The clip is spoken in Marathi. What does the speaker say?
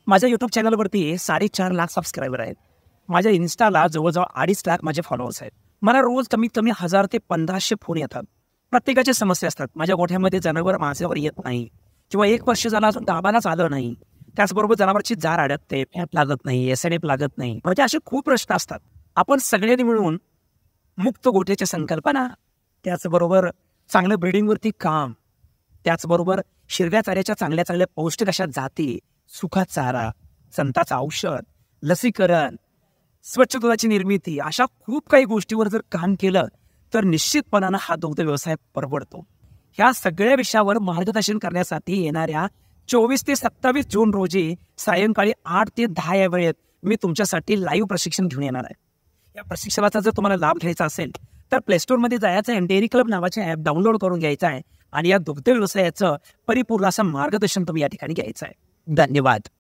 माझ्या यूट्यूब चॅनलवरती 4.5 लाख सबस्क्रायबर आहेत. माझ्या इन्स्टाला जवळजवळ 2.5 लाख माझे फॉलोअर्स आहेत. मला रोज कमीत कमी 1000 ते 1500 फोन येतात. प्रत्येकाच्या समस्या असतात. माझ्या गोठ्यामध्ये जनावर माझ्यावर येत नाही किंवा 1 वर्ष झाला अजून दाबालाच आलं नाही. त्याचबरोबर जनावरची जार अडकते, फॅट लागत नाही, एसएनएफ लागत नाही. म्हणजे असे खूप प्रश्न असतात. आपण सगळ्यांनी मिळून मुक्त गोठ्याच्या संकल्पना, त्याचबरोबर चांगलं ब्रीडिंगवरती काम, त्याचबरोबर हिरव्या चाऱ्याच्या चांगल्या चांगल्या पौष्टिक अशा जाती, सुका चारा, संताचं औषध, लसीकरण, स्वच्छ दुधाची निर्मिती, अशा खूप काही गोष्टीवर जर काम केलं तर निश्चितपणानं हा दुग्ध व्यवसाय परवडतो. ह्या सगळ्या विषयावर मार्गदर्शन करण्यासाठी येणाऱ्या 24 ते 27 जून रोजी सायंकाळी 8 ते 10 या वेळेत मी तुमच्यासाठी लाईव्ह प्रशिक्षण घेऊन येणार आहे. या प्रशिक्षणाचा जर तुम्हाला लाभ घ्यायचा असेल तर प्लेस्टोरमध्ये जायचं आहे, डेअरी क्लब नावाचे ॲप डाउनलोड करून घ्यायचं आहे आणि या दुग्ध व्यवसायाचं परिपूर्ण असं मार्गदर्शन तुम्ही या ठिकाणी घ्यायचं आहे. धन्यवाद.